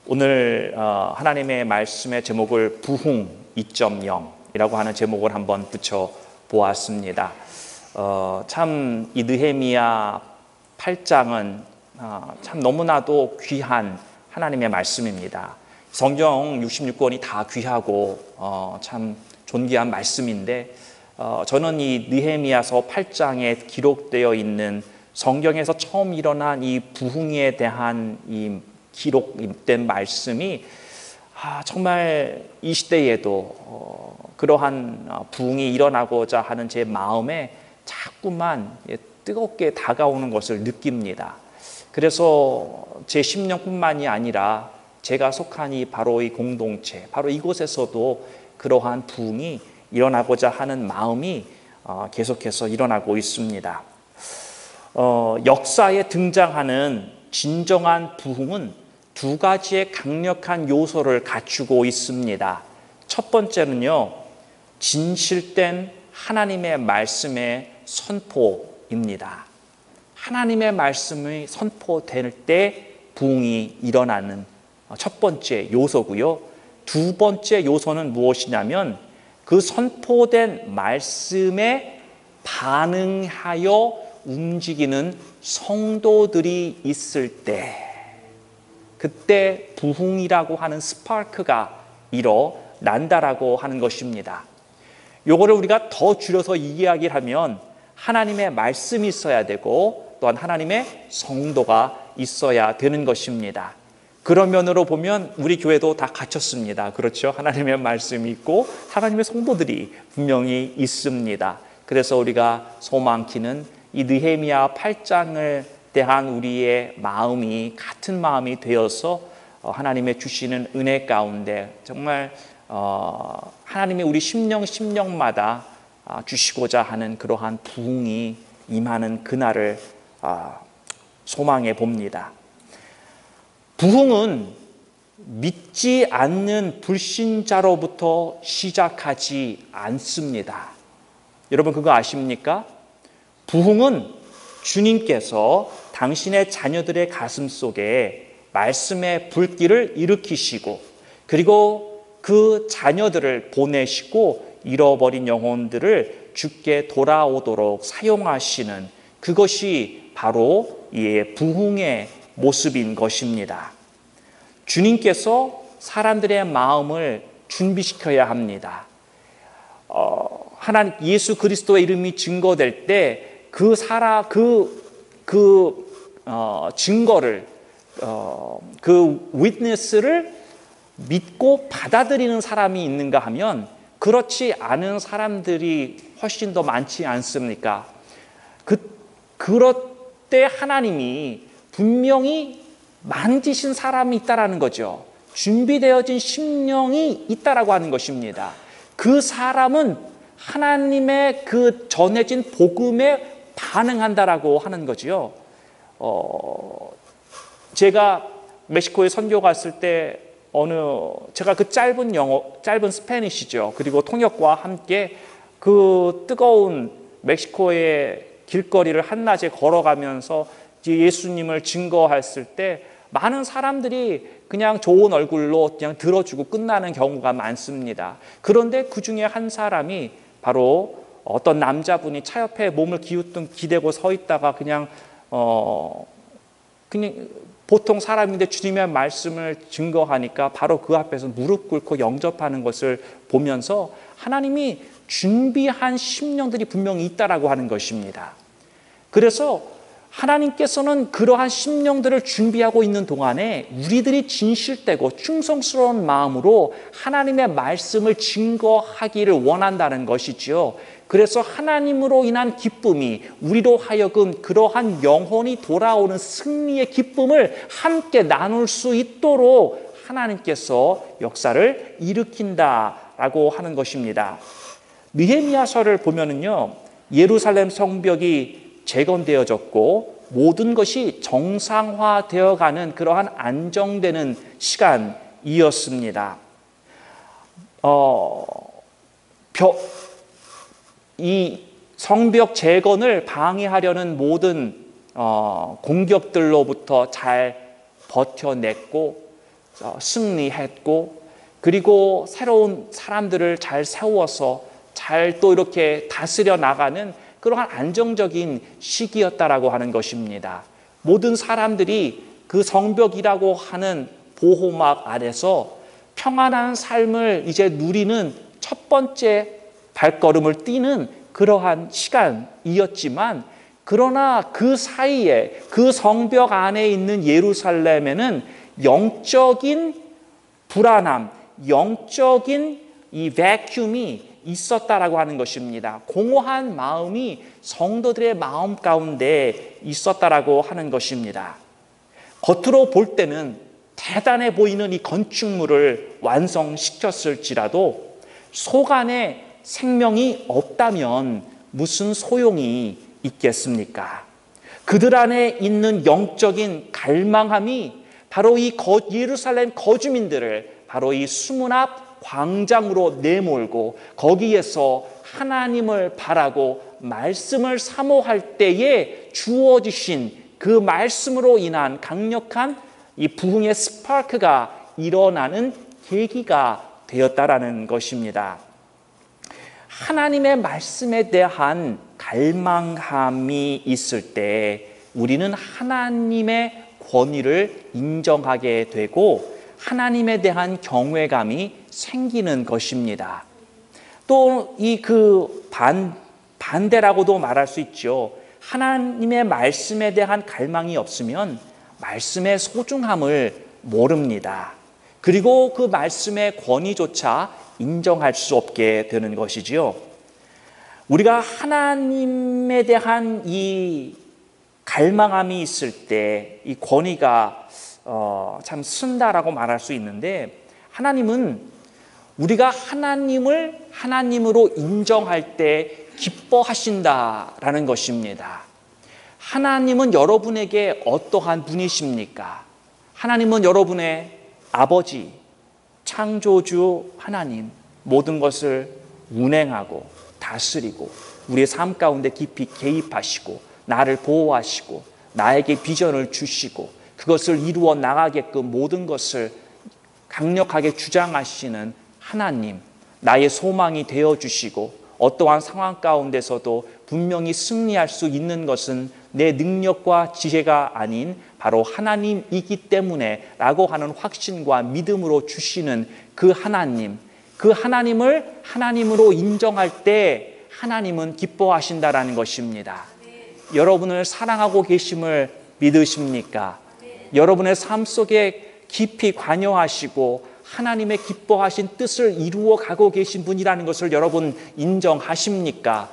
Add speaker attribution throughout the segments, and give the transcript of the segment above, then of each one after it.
Speaker 1: 오늘 하나님의 말씀의 제목을 부흥 2.0이라고 하는 제목을 한번 붙여 보았습니다. 참 이 느헤미야 8장은 참 너무나도 귀한 하나님의 말씀입니다. 성경 66권이 다 귀하고 참 존귀한 말씀인데 저는 이 느헤미야서 8장에 기록되어 있는 성경에서 처음 일어난 이 부흥에 대한 이 기록된 말씀이 정말 이 시대에도 그러한 부흥이 일어나고자 하는 제 마음에 자꾸만 뜨겁게 다가오는 것을 느낍니다. 그래서 제 심령뿐만이 아니라 제가 속한 바로 이 공동체, 바로 이곳에서도 그러한 부흥이 일어나고자 하는 마음이 계속해서 일어나고 있습니다. 역사에 등장하는 진정한 부흥은 두 가지의 강력한 요소를 갖추고 있습니다. 첫 번째는요, 진실된 하나님의 말씀의 선포입니다. 하나님의 말씀이 선포될 때 부흥이 일어나는 첫 번째 요소고요. 두 번째 요소는 무엇이냐면 그 선포된 말씀에 반응하여 움직이는 성도들이 있을 때, 그때 부흥이라고 하는 스파크가 일어난다라고 하는 것입니다. 요거를 우리가 더 줄여서 이야기를 하면 하나님의 말씀이 있어야 되고 또한 하나님의 성도가 있어야 되는 것입니다. 그런 면으로 보면 우리 교회도 다 갖췄습니다. 그렇죠? 하나님의 말씀이 있고 하나님의 성도들이 분명히 있습니다. 그래서 우리가 소망키는 이 느헤미야 8장을 대한 우리의 마음이 같은 마음이 되어서 하나님의 주시는 은혜 가운데 정말 하나님이 우리 심령마다 주시고자 하는 그러한 부흥이 임하는 그날을 소망해 봅니다. 부흥은 믿지 않는 불신자로부터 시작하지 않습니다. 여러분 그거 아십니까? 부흥은 주님께서 당신의 자녀들의 가슴 속에 말씀의 불길을 일으키시고 그리고 그 자녀들을 보내시고 잃어버린 영혼들을 주께 돌아오도록 사용하시는 그것이 바로 이 부흥의 모습인 것입니다. 주님께서 사람들의 마음을 준비시켜야 합니다. 하나님 예수 그리스도의 이름이 증거될 때 그 증거를 그 witness를 믿고 받아들이는 사람이 있는가 하면 그렇지 않은 사람들이 훨씬 더 많지 않습니까? 그럴 때 하나님이 분명히 만지신 사람이 있다라는 거죠. 준비되어진 심령이 있다라고 하는 것입니다. 그 사람은 하나님의 그 전해진 복음에 반응한다라고 하는 거지요. 제가 멕시코에 선교 갔을 때 제가 그 짧은 스페니시죠. 그리고 통역과 함께 그 뜨거운 멕시코의 길거리를 한낮에 걸어가면서 예수님을 증거했을 때 많은 사람들이 그냥 좋은 얼굴로 그냥 들어주고 끝나는 경우가 많습니다. 그런데 그 중에 한 사람이 바로 어떤 남자분이 차 옆에 몸을 기대고 서 있다가 그냥 보통 사람인데 주님의 말씀을 증거하니까 바로 그 앞에서 무릎 꿇고 영접하는 것을 보면서 하나님이 준비한 심령들이 분명히 있다라고 하는 것입니다. 그래서 하나님께서는 그러한 심령들을 준비하고 있는 동안에 우리들이 진실되고 충성스러운 마음으로 하나님의 말씀을 증거하기를 원한다는 것이지요. 그래서 하나님으로 인한 기쁨이 우리로 하여금 그러한 영혼이 돌아오는 승리의 기쁨을 함께 나눌 수 있도록 하나님께서 역사를 일으킨다라고 하는 것입니다. 느헤미야서를 보면은요, 예루살렘 성벽이 재건되어졌고 모든 것이 정상화되어가는 그러한 안정되는 시간이었습니다. 이 성벽 재건을 방해하려는 모든 공격들로부터 잘 버텨냈고 승리했고, 그리고 새로운 사람들을 잘 세워서 잘 또 이렇게 다스려 나가는 그러한 안정적인 시기였다라고 하는 것입니다. 모든 사람들이 그 성벽이라고 하는 보호막 아래서 평안한 삶을 이제 누리는 첫 번째 발걸음을 띄는 그러한 시간이었지만, 그러나 그 사이에 그 성벽 안에 있는 예루살렘에는 영적인 불안함, 영적인 이 vacuum이 있었다라고 하는 것입니다. 공허한 마음이 성도들의 마음 가운데 있었다라고 하는 것입니다. 겉으로 볼 때는 대단해 보이는 이 건축물을 완성시켰을지라도 속 안에 생명이 없다면 무슨 소용이 있겠습니까? 그들 안에 있는 영적인 갈망함이 바로 이 예루살렘 거주민들을 바로 이 수문 앞 광장으로 내몰고 거기에서 하나님을 바라고 말씀을 사모할 때에 주어지신 그 말씀으로 인한 강력한 이 부흥의 스파크가 일어나는 계기가 되었다라는 것입니다. 하나님의 말씀에 대한 갈망함이 있을 때 우리는 하나님의 권위를 인정하게 되고 하나님에 대한 경외감이 생기는 것입니다. 또 이 반대라고도 말할 수 있죠. 하나님의 말씀에 대한 갈망이 없으면 말씀의 소중함을 모릅니다. 그리고 그 말씀의 권위조차 인정할 수 없게 되는 것이지요. 우리가 하나님에 대한 이 갈망함이 있을 때 이 권위가 참 쓴다라고 말할 수 있는데, 하나님은 우리가 하나님을 하나님으로 인정할 때 기뻐하신다라는 것입니다. 하나님은 여러분에게 어떠한 분이십니까? 하나님은 여러분의 아버지, 창조주 하나님, 모든 것을 운행하고 다스리고 우리의 삶 가운데 깊이 개입하시고 나를 보호하시고 나에게 비전을 주시고 그것을 이루어 나가게끔 모든 것을 강력하게 주장하시는 하나님, 나의 소망이 되어주시고 어떠한 상황 가운데서도 분명히 승리할 수 있는 것은 내 능력과 지혜가 아닌 바로 하나님이기 때문에 라고 하는 확신과 믿음으로 주시는 그 하나님, 그 하나님을 하나님으로 인정할 때 하나님은 기뻐하신다라는 것입니다. 여러분을 사랑하고 계심을 믿으십니까? 여러분의 삶 속에 깊이 관여하시고 하나님의 기뻐하신 뜻을 이루어 가고 계신 분이라는 것을 여러분 인정하십니까?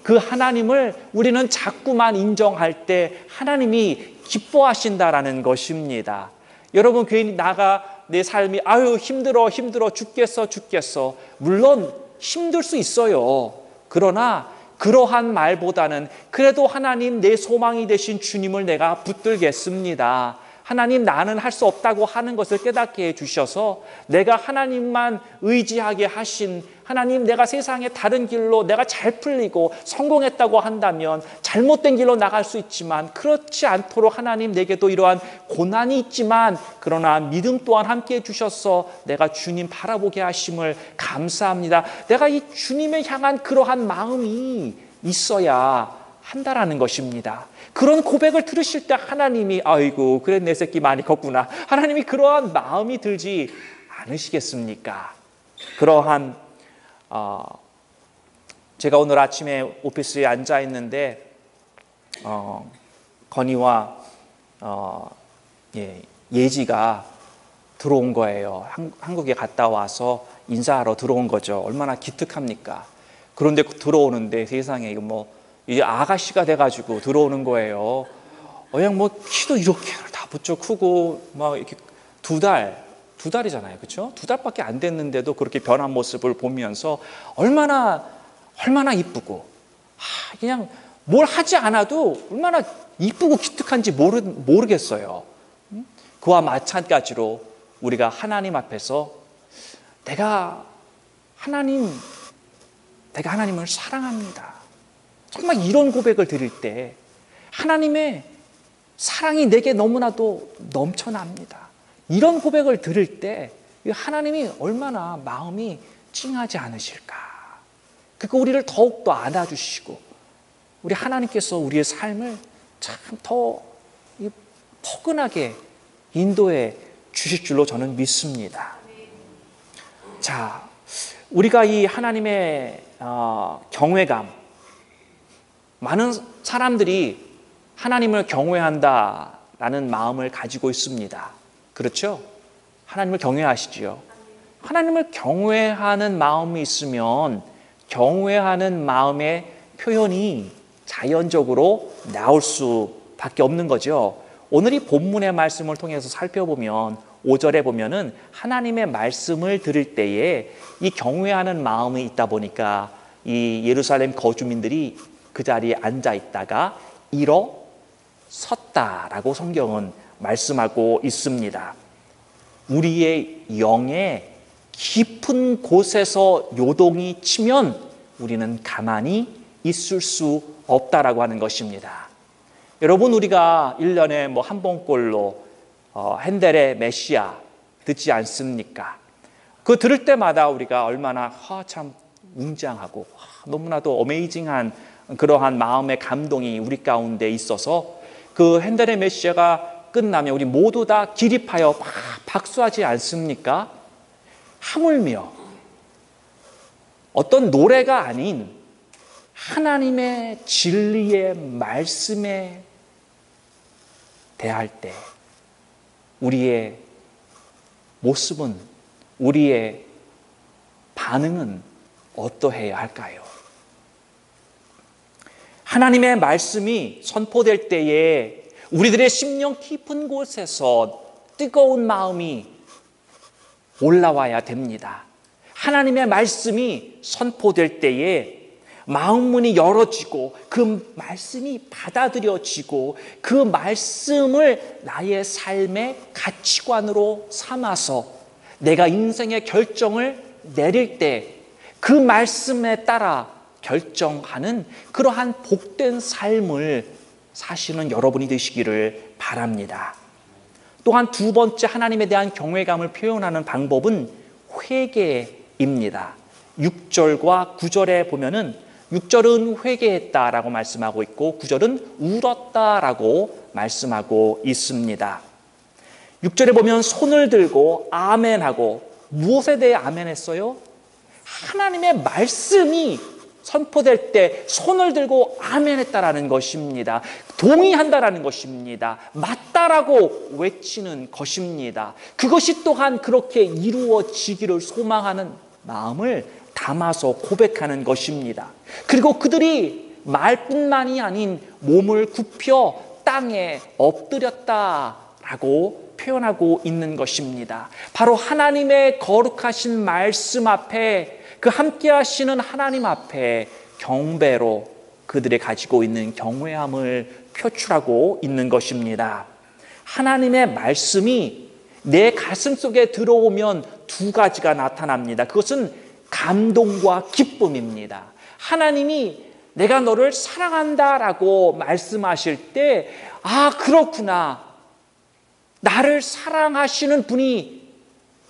Speaker 1: 그 하나님을 우리는 자꾸만 인정할 때 하나님이 기뻐하신다라는 것입니다. 여러분 괜히 내 삶이 힘들어 죽겠어. 물론 힘들 수 있어요. 그러나 그러한 말보다는 그래도 하나님 내 소망이 되신 주님을 내가 붙들겠습니다. 하나님 나는 할 수 없다고 하는 것을 깨닫게 해주셔서 내가 하나님만 의지하게 하신 하나님, 내가 세상의 다른 길로 내가 잘 풀리고 성공했다고 한다면 잘못된 길로 나갈 수 있지만 그렇지 않도록 하나님 내게도 이러한 고난이 있지만 그러나 믿음 또한 함께 해주셔서 내가 주님 바라보게 하심을 감사합니다. 내가 이 주님을 향한 그러한 마음이 있어야 한다라는 것입니다. 그런 고백을 들으실 때 하나님이 아이고 그래 내 새끼 많이 컸구나, 하나님이 그러한 마음이 들지 않으시겠습니까? 그러한 제가 오늘 아침에 오피스에 앉아 있는데 건이와 예지가 들어온 거예요. 한국에 갔다 와서 인사하러 들어온 거죠. 얼마나 기특합니까? 그런데 들어오는데 세상에 이거 뭐 이제 아가씨가 돼가지고 들어오는 거예요. 그냥 뭐 키도 이렇게 다 부쩍 크고 막 이렇게 두 달이잖아요, 그렇죠? 2달밖에 안 됐는데도 그렇게 변한 모습을 보면서 얼마나 이쁘고 그냥 뭘 하지 않아도 얼마나 이쁘고 기특한지 모르겠어요. 그와 마찬가지로 우리가 하나님 앞에서 내가 하나님을 사랑합니다. 정말 이런 고백을 드릴 때 하나님의 사랑이 내게 너무나도 넘쳐납니다. 이런 고백을 들을 때 하나님이 얼마나 마음이 찡하지 않으실까. 그러니까 우리를 더욱더 안아주시고 우리 하나님께서 우리의 삶을 참 더 포근하게 인도해 주실 줄로 저는 믿습니다. 자, 우리가 이 하나님의 경외감, 많은 사람들이 하나님을 경외한다라는 마음을 가지고 있습니다. 그렇죠? 하나님을 경외하시지요. 하나님을 경외하는 마음이 있으면 경외하는 마음의 표현이 자연적으로 나올 수밖에 없는 거죠. 오늘 이 본문의 말씀을 통해서 살펴보면 5절에 보면은 하나님의 말씀을 들을 때에 이 경외하는 마음이 있다 보니까 이 예루살렘 거주민들이 그 자리에 앉아 있다가 일어섰다라고 성경은 말씀하고 있습니다. 우리의 영의 깊은 곳에서 요동이 치면 우리는 가만히 있을 수 없다라고 하는 것입니다. 여러분, 우리가 1년에 뭐 한 번꼴로 핸델의 메시아 듣지 않습니까? 그 들을 때마다 우리가 얼마나 참 웅장하고 너무나도 어메이징한 그러한 마음의 감동이 우리 가운데 있어서 그 핸델의 메시아가 끝나면 우리 모두 다 기립하여 막 박수하지 않습니까? 하물며 어떤 노래가 아닌 하나님의 진리의 말씀에 대할 때 우리의 모습은, 우리의 반응은 어떠해야 할까요? 하나님의 말씀이 선포될 때에 우리들의 심령 깊은 곳에서 뜨거운 마음이 올라와야 됩니다. 하나님의 말씀이 선포될 때에 마음문이 열어지고 그 말씀이 받아들여지고 그 말씀을 나의 삶의 가치관으로 삼아서 내가 인생의 결정을 내릴 때 그 말씀에 따라 결정하는 그러한 복된 삶을 사시는 여러분이 되시기를 바랍니다. 또한 두 번째 하나님에 대한 경외감을 표현하는 방법은 회개입니다. 6절과 9절에 보면은 6절은 회개했다라고 말씀하고 있고 9절은 울었다라고 말씀하고 있습니다. 6절에 보면 손을 들고 아멘하고 무엇에 대해 아멘했어요? 하나님의 말씀이 선포될 때 손을 들고 아멘했다라는 것입니다. 동의한다라는 것입니다. 맞다라고 외치는 것입니다. 그것이 또한 그렇게 이루어지기를 소망하는 마음을 담아서 고백하는 것입니다. 그리고 그들이 말뿐만이 아닌 몸을 굽혀 땅에 엎드렸다라고 표현하고 있는 것입니다. 바로 하나님의 거룩하신 말씀 앞에, 그 함께 하시는 하나님 앞에 경배로 그들이 가지고 있는 경외함을 표출하고 있는 것입니다. 하나님의 말씀이 내 가슴 속에 들어오면 두 가지가 나타납니다. 그것은 감동과 기쁨입니다. 하나님이 내가 너를 사랑한다라고 말씀하실 때, 아, 그렇구나. 나를 사랑하시는 분이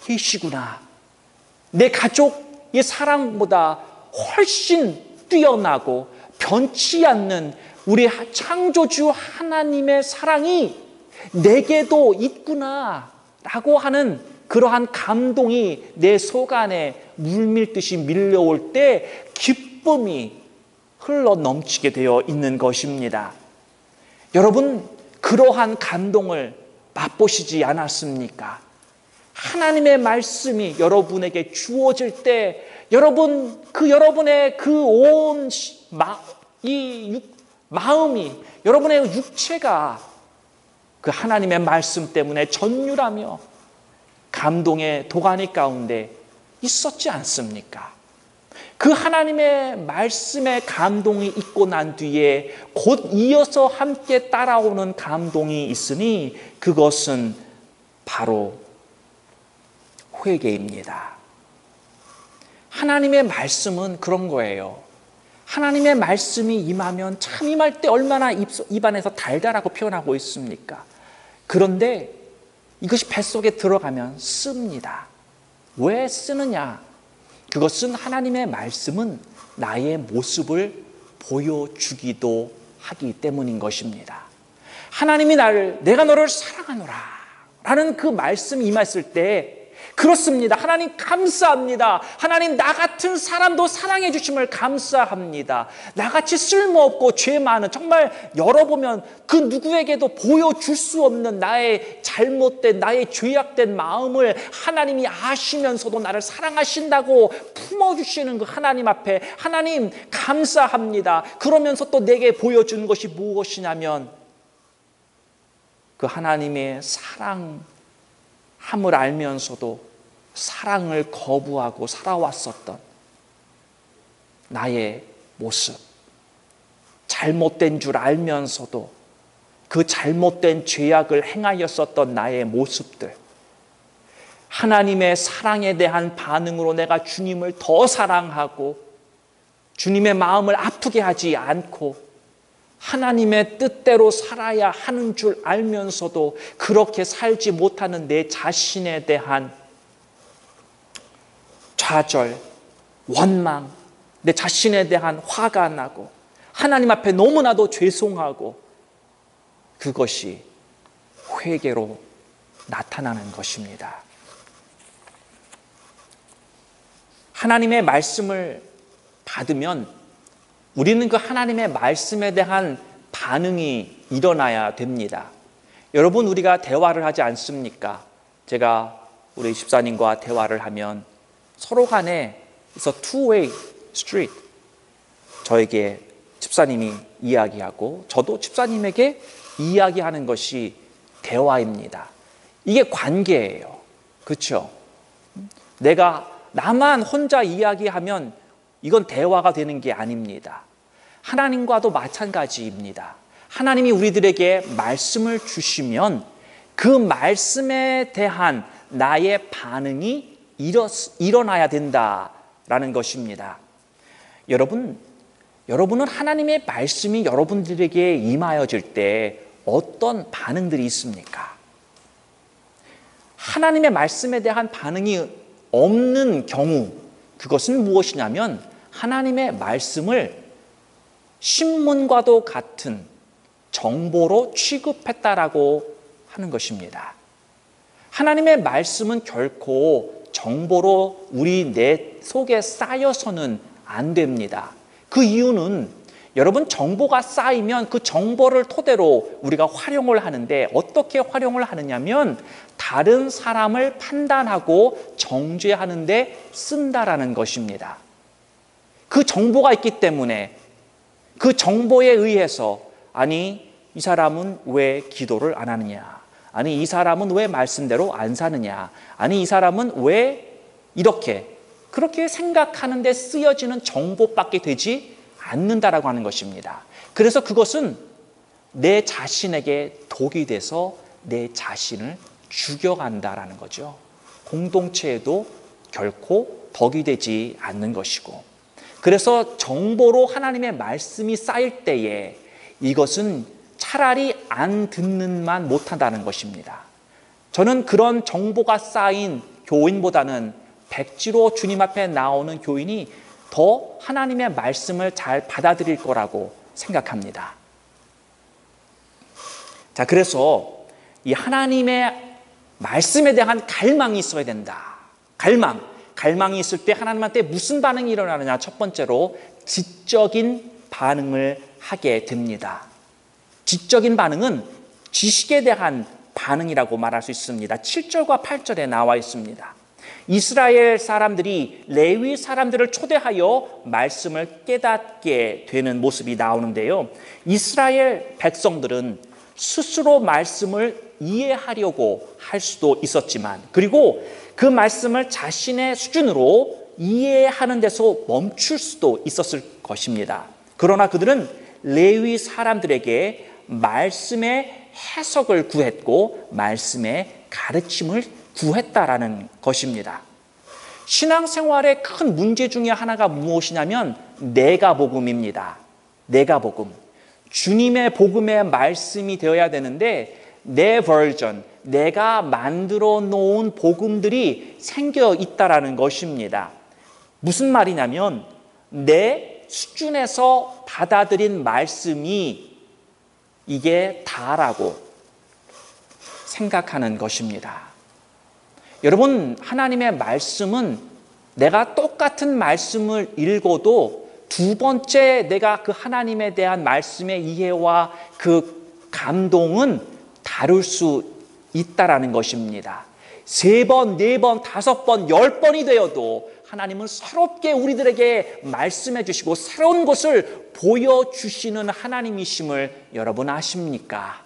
Speaker 1: 계시구나. 내 가족의 사랑보다 훨씬 뛰어나고 변치 않는 우리 창조주 하나님의 사랑이 내게도 있구나 라고 하는 그러한 감동이 내 속 안에 물밀듯이 밀려올 때 기쁨이 흘러 넘치게 되어 있는 것입니다. 여러분, 그러한 감동을 맛보시지 않았습니까? 하나님의 말씀이 여러분에게 주어질 때 여러분의 그 온 마음이, 여러분의 육체가 그 하나님의 말씀 때문에 전율하며 감동의 도가니 가운데 있었지 않습니까? 그 하나님의 말씀의 감동이 있고 난 뒤에 곧 이어서 함께 따라오는 감동이 있으니 그것은 바로 회개입니다. 하나님의 말씀은 그런 거예요. 하나님의 말씀이 임하면 참 임할 때 얼마나 입안에서 달달하고 표현하고 있습니까? 그런데 이것이 뱃속에 들어가면 씁니다. 왜 쓰느냐? 그것은 하나님의 말씀은 나의 모습을 보여주기도 하기 때문인 것입니다. 하나님이 내가 너를 사랑하노라 라는 그 말씀이 임했을 때, 그렇습니다. 하나님 감사합니다. 하나님 나 같은 사람도 사랑해 주심을 감사합니다. 나같이 쓸모없고 죄 많은, 정말 열어보면 그 누구에게도 보여줄 수 없는 나의 잘못된, 나의 죄악된 마음을 하나님이 아시면서도 나를 사랑하신다고 품어주시는 그 하나님 앞에 하나님 감사합니다. 그러면서 또 내게 보여주는 것이 무엇이냐면 그 하나님의 사랑함을 알면서도 사랑을 거부하고 살아왔었던 나의 모습, 잘못된 줄 알면서도 그 잘못된 죄악을 행하였었던 나의 모습들, 하나님의 사랑에 대한 반응으로 내가 주님을 더 사랑하고 주님의 마음을 아프게 하지 않고 하나님의 뜻대로 살아야 하는 줄 알면서도 그렇게 살지 못하는 내 자신에 대한 좌절, 원망, 내 자신에 대한 화가 나고 하나님 앞에 너무나도 죄송하고, 그것이 회개로 나타나는 것입니다. 하나님의 말씀을 받으면 우리는 그 하나님의 말씀에 대한 반응이 일어나야 됩니다. 여러분, 우리가 대화를 하지 않습니까? 제가 우리 집사님과 대화를 하면 서로 간에 two-way street, 저에게 집사님이 이야기하고 저도 집사님에게 이야기하는 것이 대화입니다. 이게 관계예요. 그렇죠? 나만 혼자 이야기하면 이건 대화가 되는 게 아닙니다. 하나님과도 마찬가지입니다. 하나님이 우리들에게 말씀을 주시면 그 말씀에 대한 나의 반응이 일어나야 된다라는 것입니다. 여러분은 하나님의 말씀이 여러분들에게 임하여질 때 어떤 반응들이 있습니까? 하나님의 말씀에 대한 반응이 없는 경우, 그것은 무엇이냐면 하나님의 말씀을 신문과도 같은 정보로 취급했다라고 하는 것입니다. 하나님의 말씀은 결코 정보로 우리 내 속에 쌓여서는 안 됩니다. 그 이유는 여러분, 정보가 쌓이면 그 정보를 토대로 우리가 활용을 하는데, 어떻게 활용을 하느냐면 다른 사람을 판단하고 정죄하는 데 쓴다라는 것입니다. 그 정보가 있기 때문에 그 정보에 의해서, 아니 이 사람은 왜 기도를 안 하느냐, 아니 이 사람은 왜 말씀대로 안 사느냐, 아니 이 사람은 왜 그렇게 생각하는 데 쓰여지는 정보밖에 되지 않는다라고 하는 것입니다. 그래서 그것은 내 자신에게 독이 돼서 내 자신을 죽여간다라는 거죠. 공동체에도 결코 덕이 되지 않는 것이고, 그래서 정보로 하나님의 말씀이 쌓일 때에 이것은 차라리 안 듣는만 못한다는 것입니다. 저는 그런 정보가 쌓인 교인보다는 백지로 주님 앞에 나오는 교인이 더 하나님의 말씀을 잘 받아들일 거라고 생각합니다. 자, 그래서 이 하나님의 말씀에 대한 갈망이 있어야 된다. 갈망이 있을 때 하나님한테 무슨 반응이 일어나느냐? 첫 번째로 지적인 반응을 하게 됩니다. 지적인 반응은 지식에 대한 반응이라고 말할 수 있습니다. 7절과 8절에 나와 있습니다. 이스라엘 사람들이 레위 사람들을 초대하여 말씀을 깨닫게 되는 모습이 나오는데요. 이스라엘 백성들은 스스로 말씀을 이해하려고 할 수도 있었지만, 그리고 그 말씀을 자신의 수준으로 이해하는 데서 멈출 수도 있었을 것입니다. 그러나 그들은 레위 사람들에게 말씀의 해석을 구했고 말씀의 가르침을 구했다라는 것입니다. 신앙생활의 큰 문제 중에 하나가 무엇이냐면 내가복음입니다. 내가복음. 주님의 복음의 말씀이 되어야 되는데 내 버전, 내가 만들어 놓은 복음들이 생겨 있다라는 것입니다. 무슨 말이냐면 내 수준에서 받아들인 말씀이 이게 다라고 생각하는 것입니다. 여러분, 하나님의 말씀은 내가 똑같은 말씀을 읽어도 두 번째 내가 그 하나님에 대한 말씀의 이해와 그 감동은 다를 수 있다라는 것입니다. 3번, 4번, 5번, 10번이 되어도 하나님은 새롭게 우리들에게 말씀해 주시고 새로운 것을 보여주시는 하나님이심을 여러분 아십니까?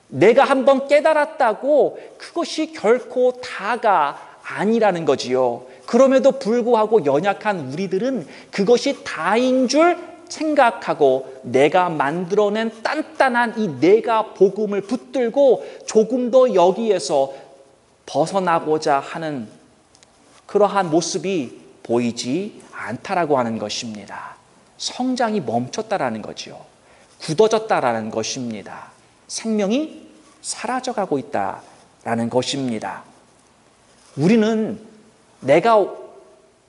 Speaker 1: 내가 한번 깨달았다고 그것이 결코 다가 아니라는 거지요. 그럼에도 불구하고 연약한 우리들은 그것이 다인 줄 생각하고 내가 만들어낸 단단한 이 내가 복음을 붙들고 조금 더 여기에서 벗어나고자 하는 그러한 모습이 보이지 않다라고 하는 것입니다. 성장이 멈췄다라는 거죠. 굳어졌다라는 것입니다. 생명이 사라져가고 있다라는 것입니다. 우리는 내가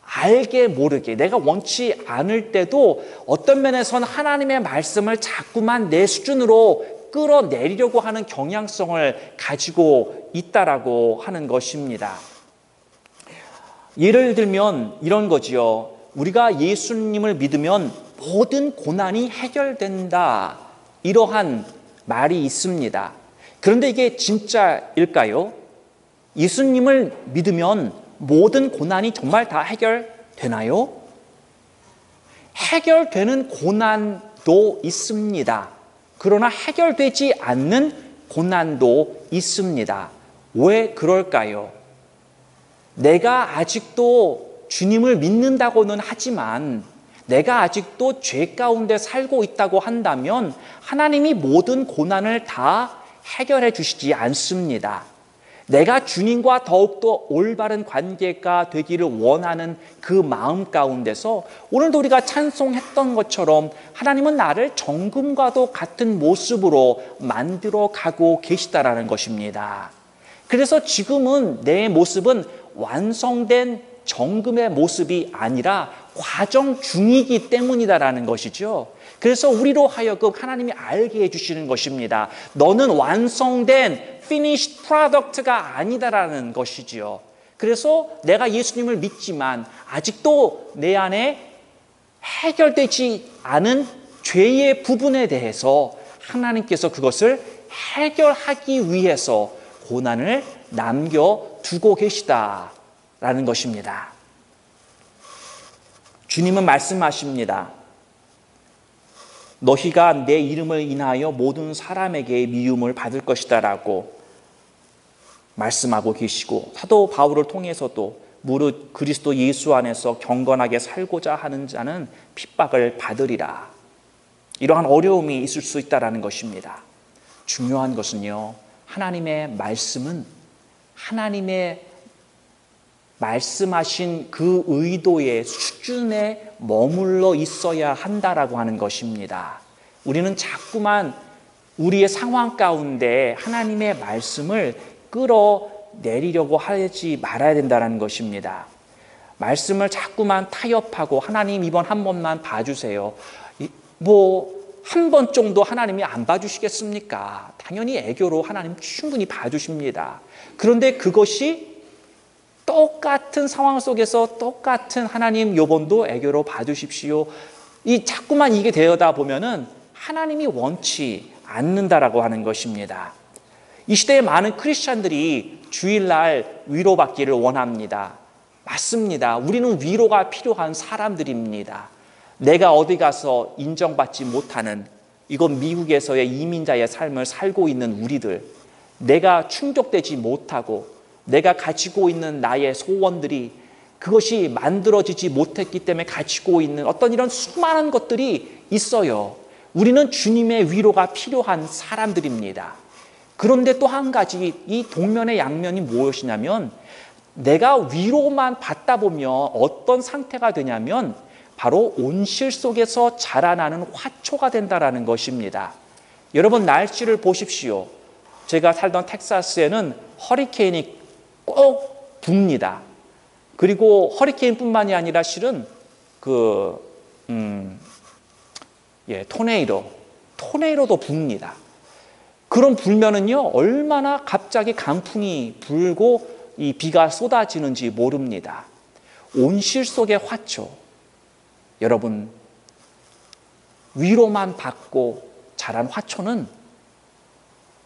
Speaker 1: 알게 모르게 내가 원치 않을 때도 어떤 면에서는 하나님의 말씀을 자꾸만 내 수준으로 끌어내리려고 하는 경향성을 가지고 있다라고 하는 것입니다. 예를 들면 이런 거지요. 우리가 예수님을 믿으면 모든 고난이 해결된다. 이러한 말이 있습니다. 그런데 이게 진짜일까요? 예수님을 믿으면 모든 고난이 정말 다 해결되나요? 해결되는 고난도 있습니다. 그러나 해결되지 않는 고난도 있습니다. 왜 그럴까요? 내가 아직도 주님을 믿는다고는 하지만 내가 아직도 죄 가운데 살고 있다고 한다면 하나님이 모든 고난을 다 해결해 주시지 않습니다. 내가 주님과 더욱더 올바른 관계가 되기를 원하는 그 마음 가운데서 오늘도 우리가 찬송했던 것처럼 하나님은 나를 정금과도 같은 모습으로 만들어 가고 계시다라는 것입니다. 그래서 지금은 내 모습은 완성된 정금의 모습이 아니라 과정 중이기 때문이다라는 것이죠. 그래서 우리로 하여금 하나님이 알게 해주시는 것입니다. 너는 완성된 finished product가 아니다라는 것이지요. 그래서 내가 예수님을 믿지만 아직도 내 안에 해결되지 않은 죄의 부분에 대해서 하나님께서 그것을 해결하기 위해서 고난을 남겨두고 계시다라는 것입니다. 주님은 말씀하십니다. 너희가 내 이름을 인하여 모든 사람에게 미움을 받을 것이다 라고 말씀하고 계시고, 사도 바울을 통해서도 무릇 그리스도 예수 안에서 경건하게 살고자 하는 자는 핍박을 받으리라. 이러한 어려움이 있을 수 있다는 것입니다. 중요한 것은요, 하나님의 말씀은 하나님의 말씀하신 그 의도의 수준에 머물러 있어야 한다라고 하는 것입니다. 우리는 자꾸만 우리의 상황 가운데 하나님의 말씀을 끌어내리려고 하지 말아야 된다는 것입니다. 말씀을 자꾸만 타협하고 하나님 이번 한 번만 봐주세요. 한 번 정도 하나님이 안 봐주시겠습니까? 당연히 애교로 하나님 충분히 봐주십니다. 그런데 그것이 똑같은 상황 속에서 똑같은 하나님 요번도 애교로 봐주십시오. 자꾸만 이게 되어다 보면은 하나님이 원치 않는다라고 하는 것입니다. 이 시대에 많은 크리스찬들이 주일날 위로받기를 원합니다. 맞습니다. 우리는 위로가 필요한 사람들입니다. 내가 어디 가서 인정받지 못하는, 이건 미국에서의 이민자의 삶을 살고 있는 우리들, 내가 충족되지 못하고 내가 가지고 있는 나의 소원들이 그것이 만들어지지 못했기 때문에 가지고 있는 어떤 이런 수많은 것들이 있어요. 우리는 주님의 위로가 필요한 사람들입니다. 그런데 또 한 가지, 이 동면의 양면이 무엇이냐면, 내가 위로만 받다 보면 어떤 상태가 되냐면 바로 온실 속에서 자라나는 화초가 된다라는 것입니다. 여러분, 날씨를 보십시오. 제가 살던 텍사스에는 허리케인이 꼭 붑니다. 그리고 허리케인뿐만이 아니라 실은 토네이도도 붑니다. 그런 불면은요, 얼마나 갑자기 강풍이 불고 이 비가 쏟아지는지 모릅니다. 온실 속의 화초. 여러분, 위로만 받고 자란 화초는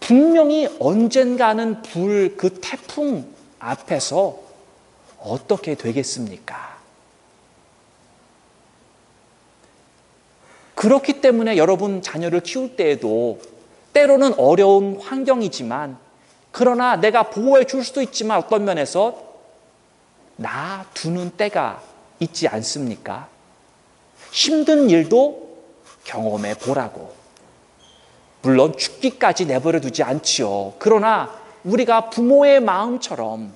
Speaker 1: 분명히 언젠가는 불 그 태풍 앞에서 어떻게 되겠습니까? 그렇기 때문에 여러분 자녀를 키울 때에도 때로는 어려운 환경이지만, 그러나 내가 보호해 줄 수도 있지만 어떤 면에서 놔두는 때가 있지 않습니까? 힘든 일도 경험해 보라고. 물론 죽기까지 내버려 두지 않지요. 그러나 우리가 부모의 마음처럼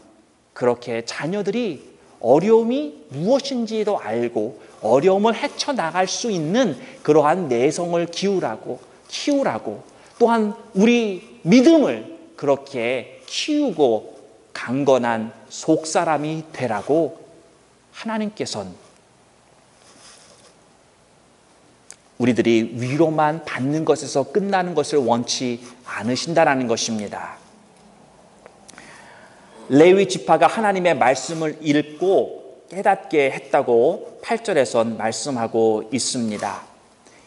Speaker 1: 그렇게 자녀들이 어려움이 무엇인지도 알고 어려움을 헤쳐나갈 수 있는 그러한 내성을 키우라고, 또한 우리 믿음을 그렇게 키우고 강건한 속사람이 되라고 하나님께서는 우리들이 위로만 받는 것에서 끝나는 것을 원치 않으신다라는 것입니다. 레위 지파가 하나님의 말씀을 읽고 깨닫게 했다고 8절에선 말씀하고 있습니다.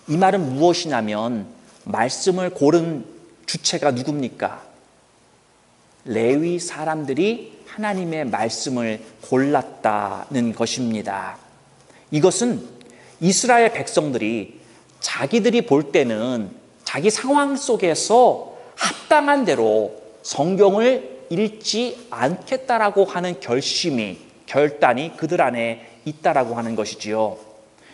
Speaker 1: 이 말은 무엇이냐면 말씀을 고른 주체가 누굽니까? 레위 사람들이 하나님의 말씀을 골랐다는 것입니다. 이것은 이스라엘 백성들이 자기들이 볼 때는 자기 상황 속에서 합당한 대로 성경을 읽지 않겠다라고 하는 결단이 그들 안에 있다라고 하는 것이지요.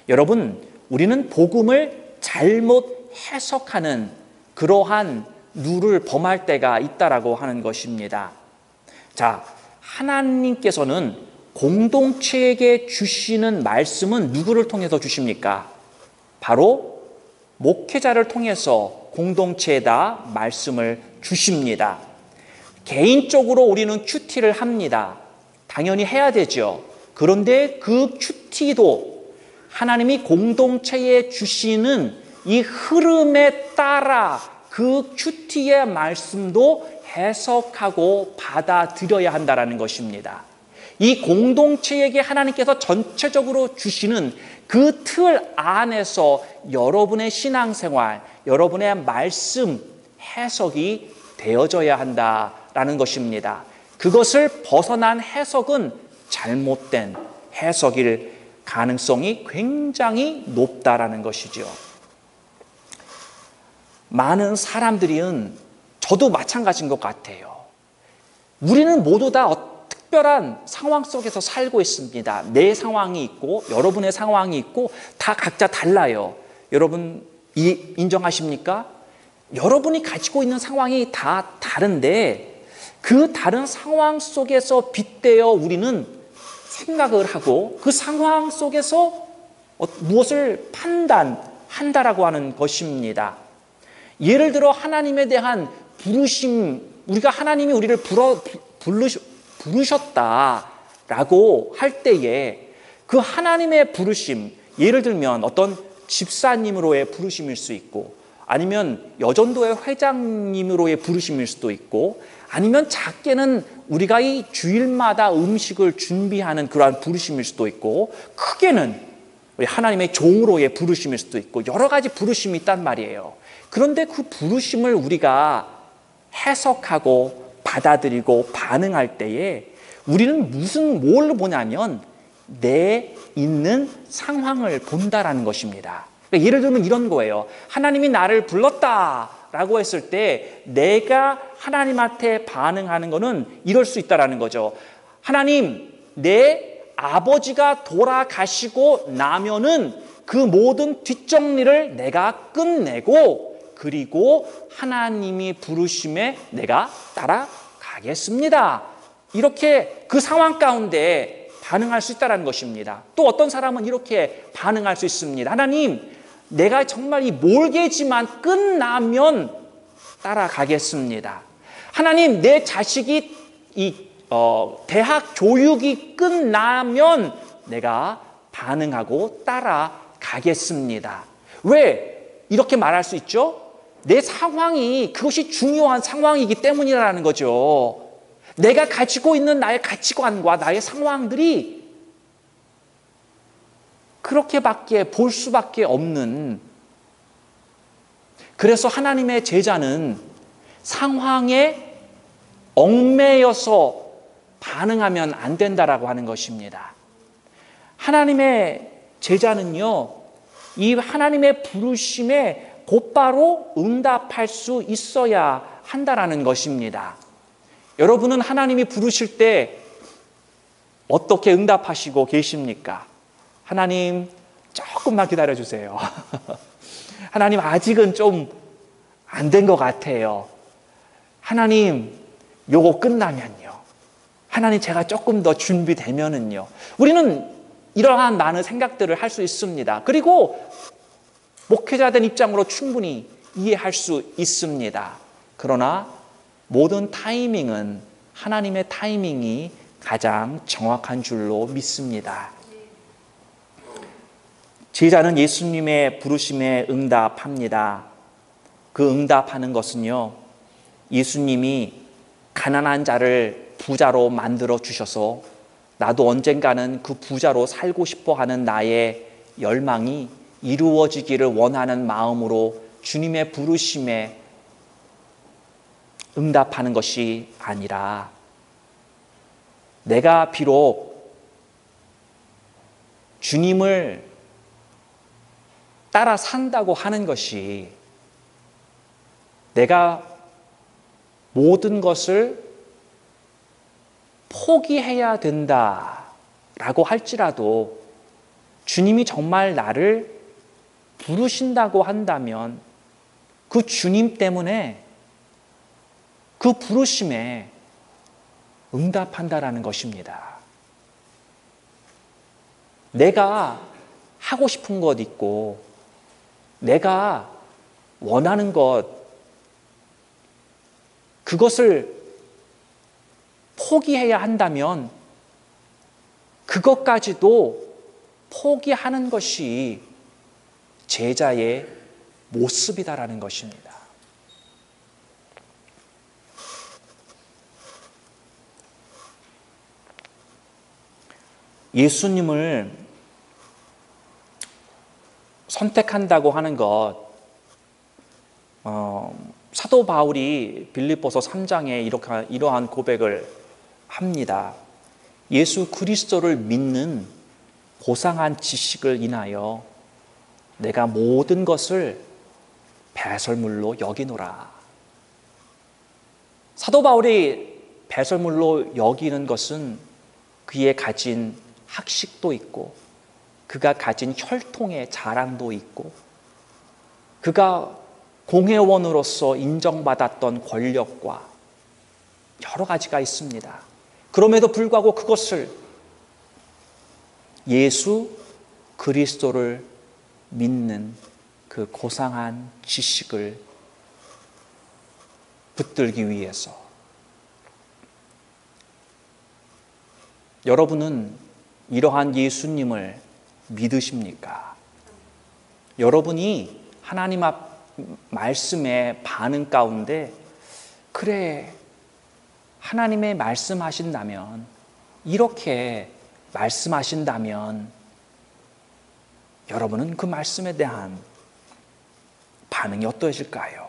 Speaker 1: 여러분, 우리는 복음을 잘못 해석하는 그러한 누를 범할 때가 있다라고 하는 것입니다. 자, 하나님께서는 공동체에게 주시는 말씀은 누구를 통해서 주십니까? 바로 목회자를 통해서 공동체에다 말씀을 주십니다. 개인적으로 우리는 큐티를 합니다. 당연히 해야 되죠. 그런데 그 큐티도 하나님이 공동체에 주시는 이 흐름에 따라 그 큐티의 말씀도 해석하고 받아들여야 한다는 것입니다. 이 공동체에게 하나님께서 전체적으로 주시는 그 틀 안에서 여러분의 신앙생활, 여러분의 말씀 해석이 되어져야 한다라는 것입니다. 그것을 벗어난 해석은 잘못된 해석일 가능성이 굉장히 높다라는 것이죠. 많은 사람들은 저도 마찬가지인 것 같아요. 우리는 모두 다 특별한 상황 속에서 살고 있습니다. 내 상황이 있고 여러분의 상황이 있고 다 각자 달라요. 여러분 인정하십니까? 여러분이 가지고 있는 상황이 다 다른데 그 다른 상황 속에서 빗대어 우리는 생각을 하고 그 상황 속에서 무엇을 판단한다라고 하는 것입니다. 예를 들어 하나님에 대한 부르심, 우리가 하나님이 우리를 부르셨다라고 할 때에 그 하나님의 부르심, 예를 들면 어떤 집사님으로의 부르심일 수 있고 아니면 여전도의 회장님으로의 부르심일 수도 있고 아니면 작게는 우리가 이 주일마다 음식을 준비하는 그러한 부르심일 수도 있고 크게는 우리 하나님의 종으로의 부르심일 수도 있고 여러 가지 부르심이 있단 말이에요. 그런데 그 부르심을 우리가 해석하고 받아들이고 반응할 때에 우리는 뭘 보냐면 내 있는 상황을 본다라는 것입니다. 그러니까 예를 들면 이런 거예요. 하나님이 나를 불렀다라고 했을 때 내가 하나님한테 반응하는 거는 이럴 수 있다라는 거죠. 하나님, 내 아버지가 돌아가시고 나면은 그 모든 뒷정리를 내가 끝내고 그리고 하나님이 부르심에 내가 따라가겠습니다. 이렇게 그 상황 가운데 반응할 수 있다는 것입니다. 또 어떤 사람은 이렇게 반응할 수 있습니다. 하나님, 내가 정말 이 몰개지만 끝나면 따라가겠습니다. 하나님, 내 자식이 대학 교육이 끝나면 내가 반응하고 따라가겠습니다. 왜 이렇게 말할 수 있죠? 내 상황이 그것이 중요한 상황이기 때문이라는 거죠. 내가 가지고 있는 나의 가치관과 나의 상황들이 그렇게밖에 볼 수밖에 없는, 그래서 하나님의 제자는 상황에 얽매여서 반응하면 안 된다라고 하는 것입니다. 하나님의 제자는요, 이 하나님의 부르심에 곧바로 응답할 수 있어야 한다라는 것입니다. 여러분은 하나님이 부르실 때 어떻게 응답하시고 계십니까? 하나님, 조금만 기다려주세요. 하나님, 아직은 좀 안 된 것 같아요. 하나님, 요거 끝나면요. 하나님, 제가 조금 더 준비되면은요. 우리는 이러한 많은 생각들을 할 수 있습니다. 그리고 목회자된 입장으로 충분히 이해할 수 있습니다. 그러나 모든 타이밍은 하나님의 타이밍이 가장 정확한 줄로 믿습니다. 제자는 예수님의 부르심에 응답합니다. 그 응답하는 것은요, 예수님이 가난한 자를 부자로 만들어 주셔서 나도 언젠가는 그 부자로 살고 싶어 하는 나의 열망이 이루어지기를 원하는 마음으로 주님의 부르심에 응답하는 것이 아니라, 내가 비록 주님을 따라 산다고 하는 것이, 내가 모든 것을 포기해야 된다라고 할지라도 주님이 정말 나를 부르신다고 한다면 그 주님 때문에 그 부르심에 응답한다라는 것입니다. 내가 하고 싶은 것 있고 내가 원하는 것, 그것을 포기해야 한다면 그것까지도 포기하는 것이 제자의 모습이다라는 것입니다. 예수님을 선택한다고 하는 것, 사도 바울이 빌립보서 3장에 이러한 고백을 합니다. 예수 그리스도를 믿는 고상한 지식을 인하여 내가 모든 것을 배설물로 여기노라. 사도 바울이 배설물로 여기는 것은 그의 가진 학식도 있고 그가 가진 혈통의 자랑도 있고 그가 공회원으로서 인정받았던 권력과 여러 가지가 있습니다. 그럼에도 불구하고 그것을 예수 그리스도를 믿는 그 고상한 지식을 붙들기 위해서, 여러분은 이러한 예수님을 믿으십니까? 여러분이 하나님 앞 말씀의 반응 가운데, 그래, 하나님의 말씀하신다면, 이렇게 말씀하신다면 여러분은 그 말씀에 대한 반응이 어떠실까요?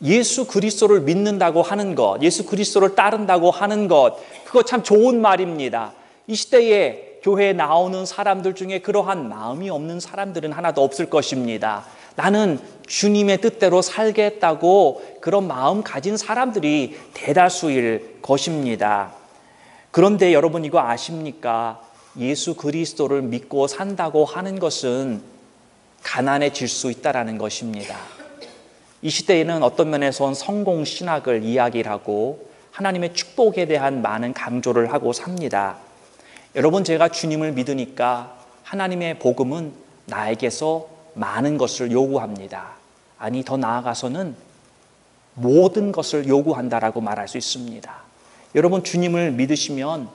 Speaker 1: 예수 그리스도를 믿는다고 하는 것, 예수 그리스도를 따른다고 하는 것, 그거 참 좋은 말입니다. 이 시대에 교회에 나오는 사람들 중에 그러한 마음이 없는 사람들은 하나도 없을 것입니다. 나는 주님의 뜻대로 살겠다고 그런 마음 가진 사람들이 대다수일 것입니다. 그런데 여러분 이거 아십니까? 예수 그리스도를 믿고 산다고 하는 것은 가난해질 수 있다는 것입니다. 이 시대에는 어떤 면에선 성공신학을 이야기를 하고 하나님의 축복에 대한 많은 강조를 하고 삽니다. 여러분, 제가 주님을 믿으니까 하나님의 복음은 나에게서 많은 것을 요구합니다. 아니, 더 나아가서는 모든 것을 요구한다라고 말할 수 있습니다. 여러분, 주님을 믿으시면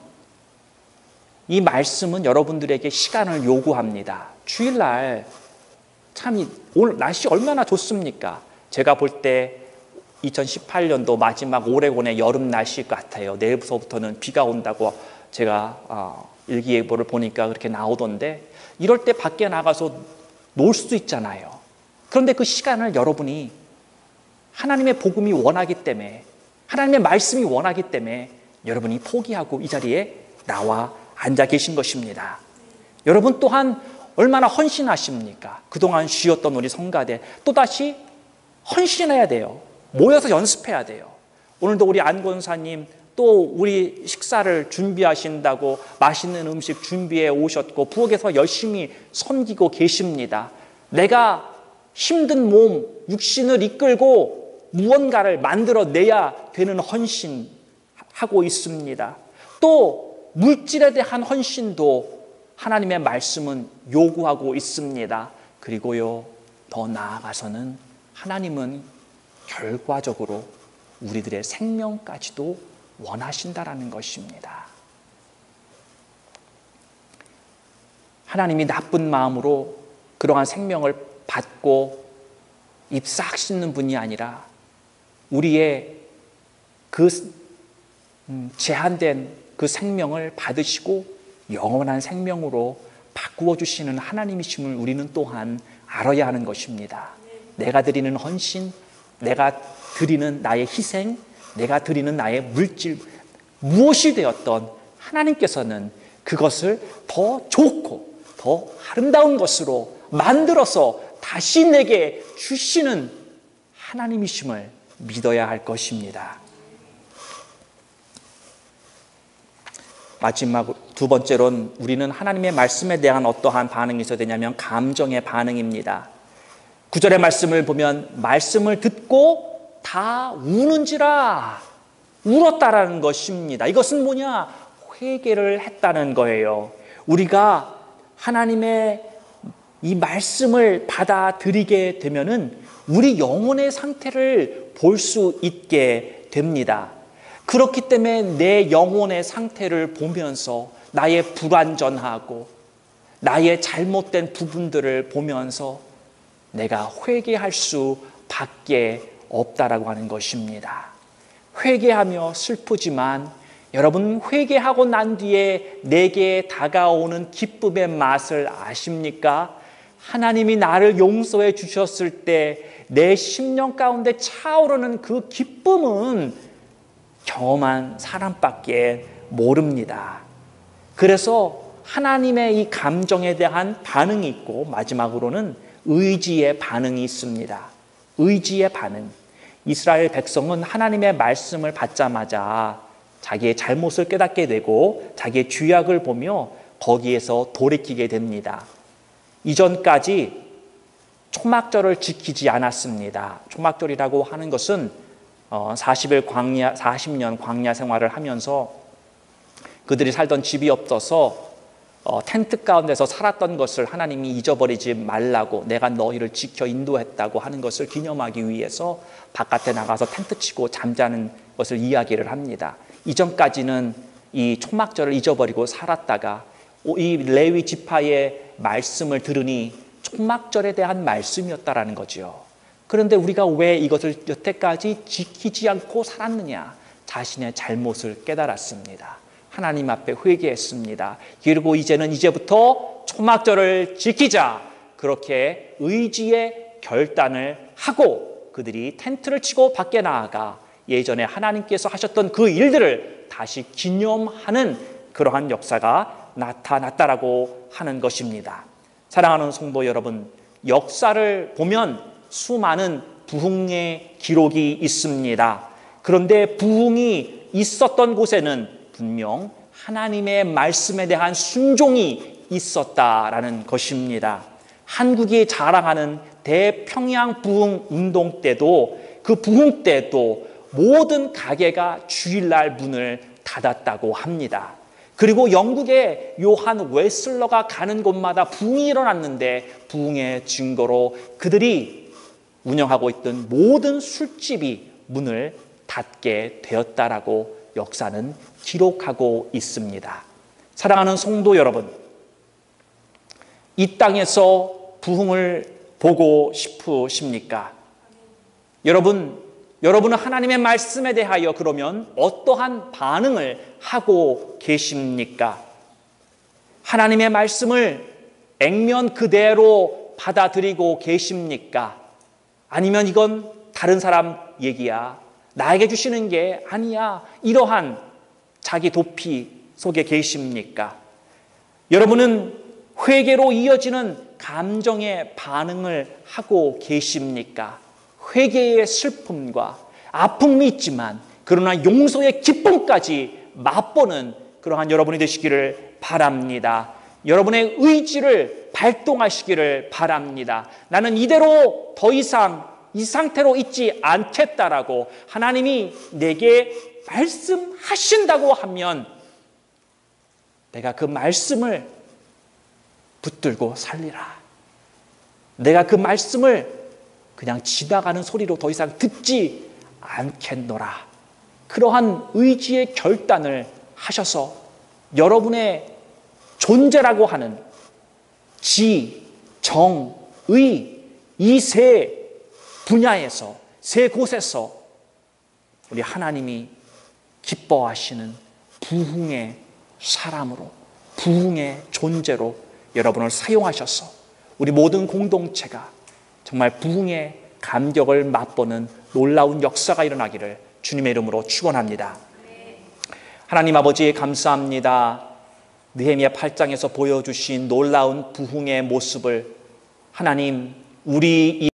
Speaker 1: 이 말씀은 여러분들에게 시간을 요구합니다. 주일날 참 오늘 날씨 얼마나 좋습니까? 제가 볼 때 2018년도 마지막 오레곤의 여름 날씨 같아요. 내일부터는 비가 온다고 제가 일기예보를 보니까 그렇게 나오던데, 이럴 때 밖에 나가서 놀 수도 있잖아요. 그런데 그 시간을 여러분이 하나님의 복음이 원하기 때문에, 하나님의 말씀이 원하기 때문에 여러분이 포기하고 이 자리에 나와 앉아 계신 것입니다. 여러분 또한 얼마나 헌신하십니까? 그동안 쉬었던 우리 성가대 또다시 헌신해야 돼요. 모여서 연습해야 돼요. 오늘도 우리 안 권사님 또 우리 식사를 준비하신다고 맛있는 음식 준비해 오셨고 부엌에서 열심히 섬기고 계십니다. 내가 힘든 몸, 육신을 이끌고 무언가를 만들어내야 되는 헌신하고 있습니다. 또 물질에 대한 헌신도 하나님의 말씀은 요구하고 있습니다. 그리고요, 더 나아가서는 하나님은 결과적으로 우리들의 생명까지도 원하신다라는 것입니다. 하나님이 나쁜 마음으로 그러한 생명을 받고 입 싹 씻는 분이 아니라 우리의 그 제한된 그 생명을 받으시고 영원한 생명으로 바꾸어 주시는 하나님이심을 우리는 또한 알아야 하는 것입니다. 내가 드리는 헌신, 내가 드리는 나의 희생, 내가 드리는 나의 물질, 무엇이 되었던 하나님께서는 그것을 더 좋고 더 아름다운 것으로 만들어서 다시 내게 주시는 하나님이심을 믿어야 할 것입니다. 마지막 두 번째로는 우리는 하나님의 말씀에 대한 어떠한 반응이 있어야 되냐면 감정의 반응입니다. 9절의 말씀을 보면 말씀을 듣고 다 우는지라 울었다라는 것입니다. 이것은 뭐냐? 회개를 했다는 거예요. 우리가 하나님의 이 말씀을 받아들이게 되면은 우리 영혼의 상태를 볼 수 있게 됩니다. 그렇기 때문에 내 영혼의 상태를 보면서 나의 불완전하고 나의 잘못된 부분들을 보면서 내가 회개할 수밖에 없다라고 하는 것입니다. 회개하며 슬프지만 여러분, 회개하고 난 뒤에 내게 다가오는 기쁨의 맛을 아십니까? 하나님이 나를 용서해 주셨을 때 내 심령 가운데 차오르는 그 기쁨은 경험한 사람밖에 모릅니다. 그래서 하나님의 이 감정에 대한 반응이 있고 마지막으로는 의지의 반응이 있습니다. 의지의 반응. 이스라엘 백성은 하나님의 말씀을 받자마자 자기의 잘못을 깨닫게 되고 자기의 죄악을 보며 거기에서 돌이키게 됩니다. 이전까지 초막절을 지키지 않았습니다. 초막절이라고 하는 것은 40년 광야 생활을 하면서 그들이 살던 집이 없어서 텐트 가운데서 살았던 것을 하나님이 잊어버리지 말라고, 내가 너희를 지켜 인도했다고 하는 것을 기념하기 위해서 바깥에 나가서 텐트 치고 잠자는 것을 이야기를 합니다. 이전까지는 이 초막절을 잊어버리고 살았다가 이 레위 지파의 말씀을 들으니 초막절에 대한 말씀이었다라는 거죠. 그런데 우리가 왜 이것을 여태까지 지키지 않고 살았느냐? 자신의 잘못을 깨달았습니다. 하나님 앞에 회개했습니다. 그리고 이제부터 초막절을 지키자, 그렇게 의지의 결단을 하고 그들이 텐트를 치고 밖에 나아가 예전에 하나님께서 하셨던 그 일들을 다시 기념하는 그러한 역사가 나타났다라고 하는 것입니다. 사랑하는 성도 여러분, 역사를 보면 수많은 부흥의 기록이 있습니다. 그런데 부흥이 있었던 곳에는 분명 하나님의 말씀에 대한 순종이 있었다라는 것입니다. 한국이 자랑하는 대평양 부흥 운동 때도, 그 부흥 때도 모든 가게가 주일날 문을 닫았다고 합니다. 그리고 영국의 요한 웨슬러가 가는 곳마다 부흥이 일어났는데 부흥의 증거로 그들이 운영하고 있던 모든 술집이 문을 닫게 되었다라고 역사는 기록하고 있습니다. 사랑하는 성도 여러분, 이 땅에서 부흥을 보고 싶으십니까? 여러분은 하나님의 말씀에 대하여 그러면 어떠한 반응을 하고 계십니까? 하나님의 말씀을 액면 그대로 받아들이고 계십니까? 아니면 이건 다른 사람 얘기야, 나에게 주시는 게 아니야, 이러한 자기 도피 속에 계십니까? 여러분은 회개로 이어지는 감정의 반응을 하고 계십니까? 회개의 슬픔과 아픔이 있지만 그러나 용서의 기쁨까지 맛보는 그러한 여러분이 되시기를 바랍니다. 여러분의 의지를 발동하시기를 바랍니다. 나는 이대로 더 이상 이 상태로 있지 않겠다라고 하나님이 내게 말씀하신다고 하면 내가 그 말씀을 붙들고 살리라. 내가 그 말씀을 그냥 지나가는 소리로 더 이상 듣지 않겠노라. 그러한 의지의 결단을 하셔서 여러분의 존재라고 하는 지, 정, 의, 이 세 분야에서, 세 곳에서 우리 하나님이 기뻐하시는 부흥의 사람으로, 부흥의 존재로 여러분을 사용하셔서 우리 모든 공동체가 정말 부흥의 감격을 맛보는 놀라운 역사가 일어나기를 주님의 이름으로 축원합니다. 하나님 아버지 감사합니다. 느헤미야 8장에서 보여주신 놀라운 부흥의 모습을 하나님 우리